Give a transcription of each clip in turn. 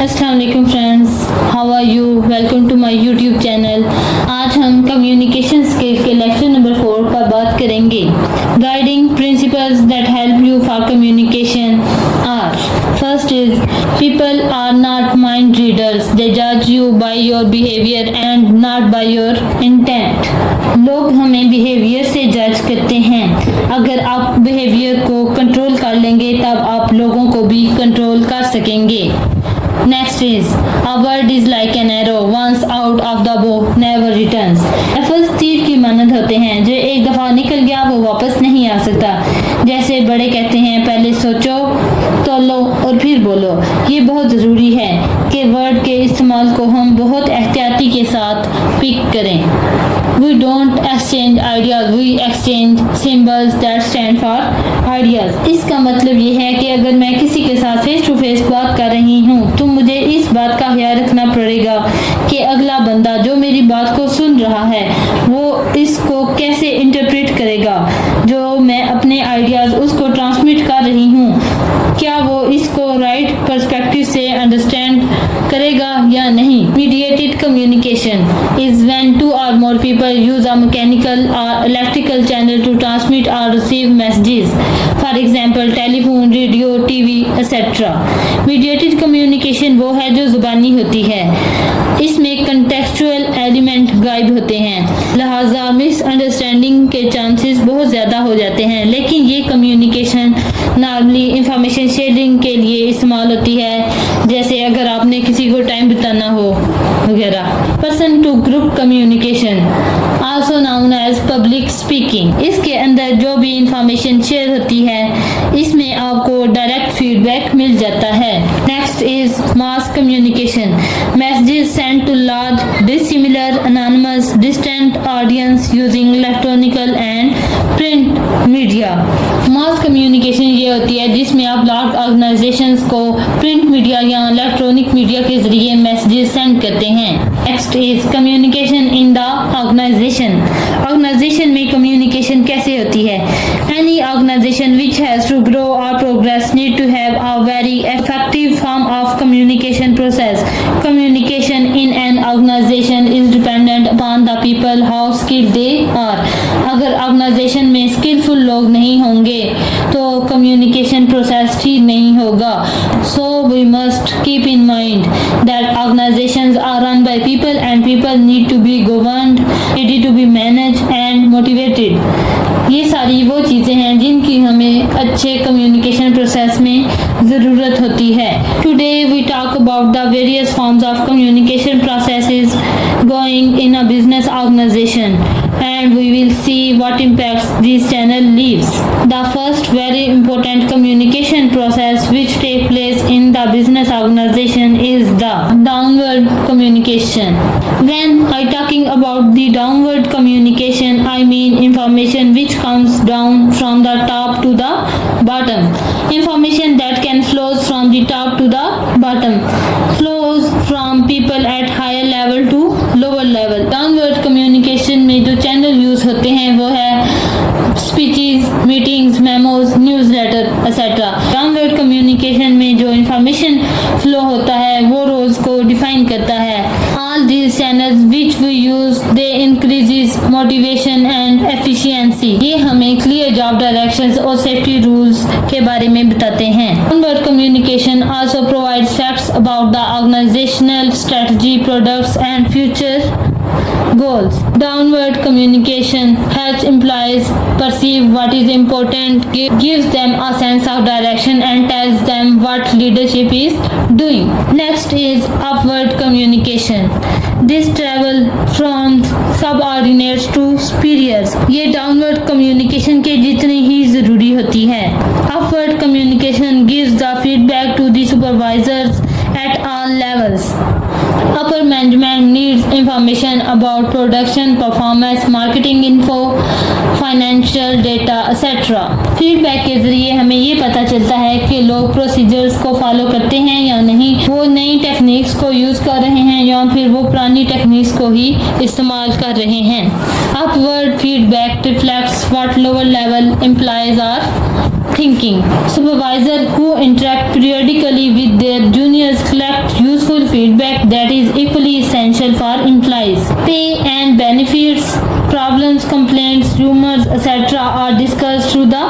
अस्सलाम वालेकुम friends, how are you? Welcome to my YouTube channel. आज हम कम्युनिकेशन स्किल के लेक्चर नंबर 4 पर बात करेंगे। Guiding principles that help you for communication are first is people are not mind readers, they जज you by your behaviour and not by your intent. लोग हमें behaviour से जज करते हैं। अगर आप बिहेवियर को कंट्रोल कर लेंगे तब आप लोगों को भी कंट्रोल कर सकेंगे। Next is a word is like an arrow, once out of the bow never returns. लफ्ज़ तीर की मानद होते हैं, जो एक दफ़ा निकल गया वो वापस नहीं आ सकता। जैसे बड़े कहते हैं, पहले सोचो, तोलो और फिर बोलो। ये बहुत ज़रूरी है कि वर्ड के इस्तेमाल को हम बहुत एहतियाती के साथ पिक करें। We don't exchange ideas, we exchange symbols that stand for ideas. इसका मतलब ये है कि अगर मैं किसी के साथ फेस टू फेस बात कर रही हूँ तो मुझे इस बात का ख्याल रखना पड़ेगा कि अगला बंदा जो मेरी बात को सुन रहा है वो इसको कैसे इंटरप्रेट करेगा। जो मैं अपने आइडियाज उसको ट्रांसमिट कर रही हूँ, क्या वो इसको राइट पर्सपेक्टिव से अंडरस्टैंड करेगा या नहीं। Mediated communication is when two or more people use a mechanical or electrical channel to transmit और receive messages, for example telephone, radio, TV etcetera. Mediated communication वो है जो जुबानी होती है, इसमें कंटेक्चुअल एलिमेंट गायब होते हैं, लिहाजा मिसअंडरस्टैंडिंग के चांसेस बहुत ज़्यादा हो जाते हैं। लेकिन ये कम्युनिकेशन नॉर्मली इंफॉर्मेशन शेयरिंग के लिए इस्तेमाल होती है, जैसे अगर आपने किसी को टाइम बिताना हो वगैरह। Person to group communication also known as public speaking, इसके अंदर जो भी इंफॉर्मेशन शेयर होती है इसमें आपको डायरेक्ट फीडबैक मिल जाता है। Next is mass communication, messages send to large dissimilar anonymous distant audience using electronical and print media। Mass communication ये होती है जिसमें आप लार्ज ऑर्गेनाइजेशंस को प्रिंट मीडिया या इलेक्ट्रॉनिक मीडिया के जरिए मैसेजेस सेंड करते हैं। Next is communication in the organisation, organisation में कम्युनिकेशन कैसे होती है। Any organisation which has to grow or progress need to have a very effective form of communication process. Communication in an organisation is dependent upon the people how skilled they are. अगर organisation में skilful लोग नहीं होंगे तो communication process ठीक नहीं होगा। So we must keep in mind that organisations are run by people and people need to be governed, ready to be manage and motivated. ये सारी वो चीज़ें हैं जिनकी हमें अच्छे कम्युनिकेशन प्रोसेस में ज़रूरत होती है। Today we talk about the various forms of communication processes going in a business organisation and we will see what impacts this channel leaves. The first very important communication process which take place in the business organization is the downward communication. When I talking about the downward communication, I mean information which comes down from the top to the bottom. Information that can flows from the top to the bottom, flows from people at higher level to lower level. Downward communication में जो channel use होते हैं वो है speeches, meetings, memos, newsletter etcetera. Downward communication में जो information flow होता है वो रोज को डिफाइन करता है। All these channels which we use they increases motivation and efficiency. ये हमें क्लियर जॉब डायरेक्शंस और सेफ्टी रूल्स के बारे में बताते हैं। Downward communication also provides facts about the organisational strategy, products and future goals. Downward communication helps employees perceive what is important, gives them a sense of direction and tells them what leadership is doing. Next is upward communication. This travel from subordinates to superiors. ये downward communication के जितनी ही ज़रूरी होती है। Upward communication gives the feedback to the supervisors at all levels. Upper management needs information about production, performance, marketing info, financial data, etc. Feedback के जरिए हमें ये पता चलता है कि लोग प्रोसीजर्स को फॉलो करते हैं या नहीं, वो नई टेक्निक्स को यूज कर रहे हैं या फिर वो पुरानी टेक्निक्स को ही इस्तेमाल कर रहे हैं। Upward feedback reflects what lower level employees are thinking. Supervisors who interact periodically with their juniors collect useful feedback that is equally essential for employees. Pay and benefits, problems, complaints, rumors, etc. are discussed through the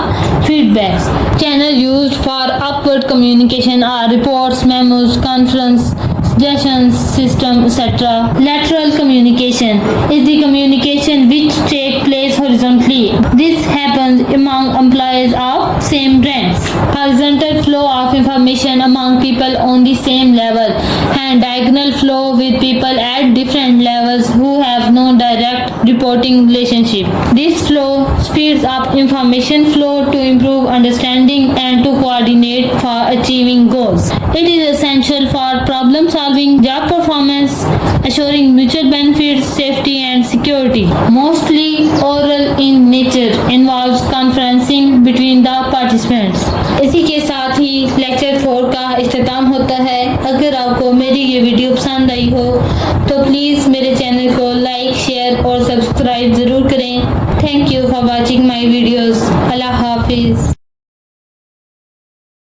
feedbacks. Channel used for upward communication are reports, memos, conference, suggestions, system, etc. Lateral communication is the communication which takes place horizontally. This happens among employees of same ranks. Horizontal flow of information among people on the same level, and diagonal flow with people at different levels who have no direct reporting relationship. This flow speeds up information flow to improve understanding and to coordinate for achieving goals. It is essential for problem solving, job performance, assuring mutual benefits, safety and security. Mostly oral in nature, involves conferencing between the participants. इसी के साथ ही lecture 4 का इख्तिताम होता है। अगर आपको मेरी ये वीडियो पसंद आई हो तो प्लीज़ मेरे चैनल को लाइक, शेयर और सब्सक्राइब ज़रूर करें। Thank you for watching my videos. Allah हाफिज़।